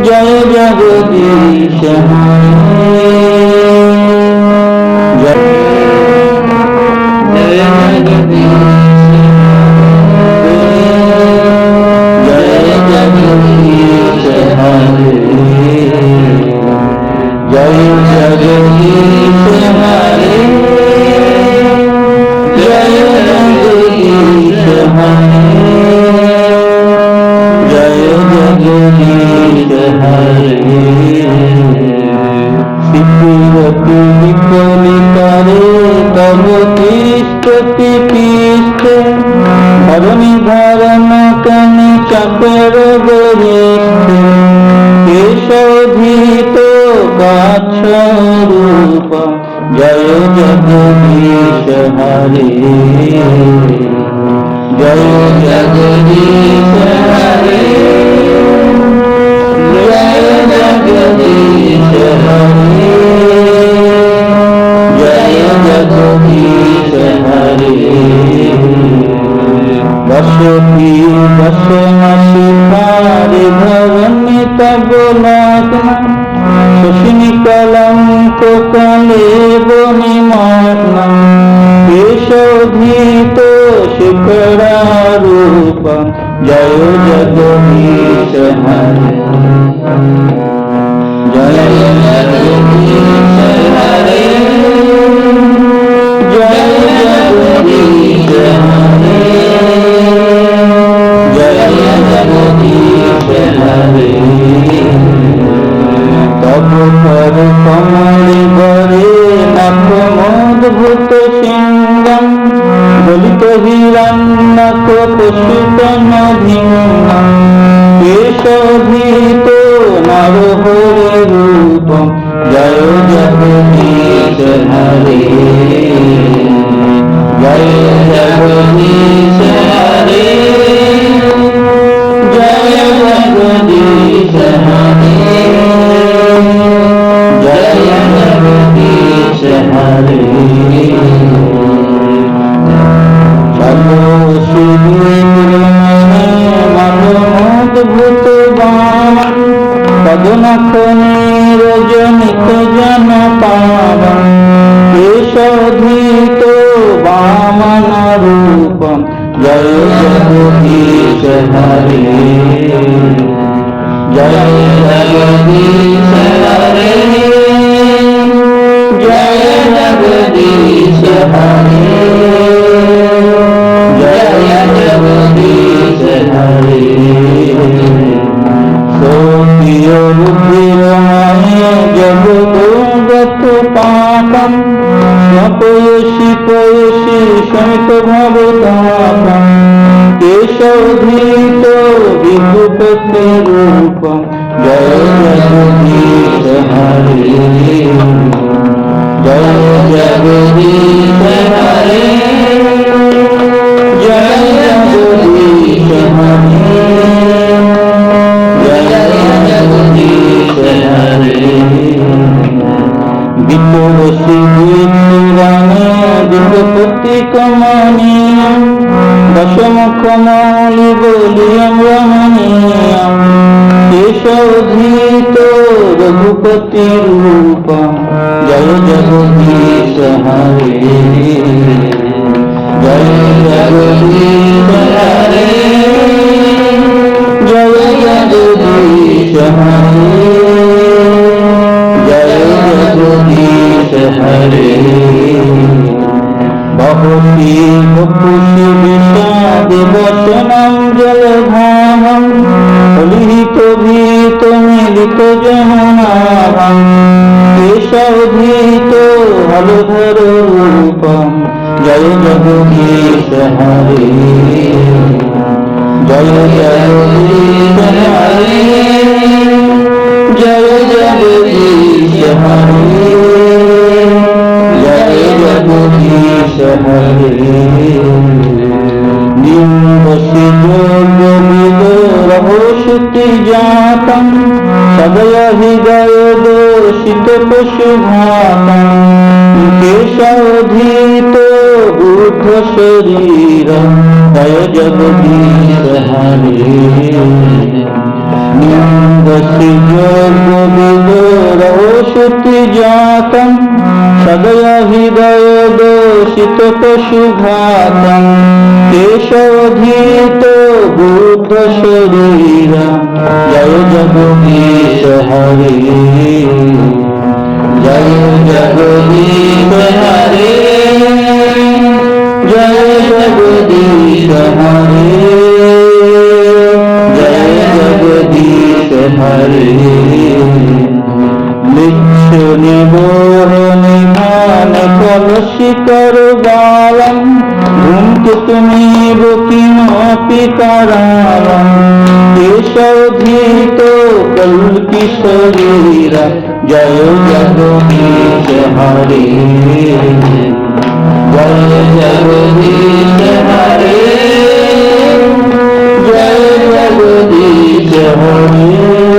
জয় জগদীশ হরে জয় জগদীশ হরে জয় জগদীশ হরে জয় জগদীশ হরে জয় জগদীশ হরে শিশিরতি বিকলিতরে তব তিষ্ঠতি তিষ্ঠে ধরণী ধরণ কানি চাপের গরিষ্ঠে কেশোধিত গাচ্ছরূপ জয় জগদীশ হরে জয় জগদীশ হরে জয় জগদীশ হরে জয় জগদীশ হরে বসতি বসমাসি পারে ধরণী তব লগ্ন শশিনী কলঙ্ক কালে বনি মগ্ন কেশোধিত শিখরারূপ জয় জগদীশ হরে জয় জগদীশ হরে জয় জগদীশ হরে জয় জগদীশ হরে তব কর কমলে বরে নাক মদ্ভুত সিংহম গলিত হিরণ্যক পশুতনধিঙ্গম কেশোধিত নরহরি রূপম জয় জগদীশ হরে জয় জগদীশ হরে জয় জগদীশ হরে জয় জগদীশ হরে মদভূত বামন পদনখনে রজনিত জন পাবন কেশোধিত বামন রূপম জয় জগদীশ হরে জয় জগদীশ হরে জয় জগদীশ হরে জয় জগদীশ হরে সৌপ্রিয় রুদ্রময়ে জগদগত পাপম পয়সী পয়সী সমিত ভবতাপম কেশোধিত বিভূপতি রূপম জয় জগদীশ হরে জয় জগদীশ হরে জয় জগদীশ হরে জয় জগদীশ হরে বিতুলসী বিতুরানে বিভূপতি কমনীয়ম দশমুখ মৌলি বলিয়ম রমণীয়ম কেশোধিত রঘুপতি রূপম জয় জগদীশ হরে জয় জগদীশ হরে জয় জগদীশ হরে জয় জগদীশ হরে বহতি বপুষি বিষাদে বচনম জলধামম অলিহিত ভীত মিলিত যমুনাভম কেশোধিত হলধর রূপম জয় জগদীশ হরে জয় জগদীশ হরে জয় জগদীশ হরে জয় জগদীশ হরে নিম্বসি যোগ রহস্তি জাতম সদয় হৃদয় দোষিত পশুঘাতম কেশোধিত বুদ্ধ শরীর জয় জগদীশ হরে निन्दसि योगविदुरौषुति जातं सदय हृदय दोषित पशुघातं केशवधीतो बुद्ध शरीर जय जगदीश हरे जय जगदीश हरे जय जगदीश हरे जय जगदीश हरे लिच्छ निबोह निधान कलशिकर बालं धूमकेतुमेव किमपि करालं केशवधीतो कल्कि शरीर जय जगदीश हरे जय जगदीश हरे जय जगदीश हरे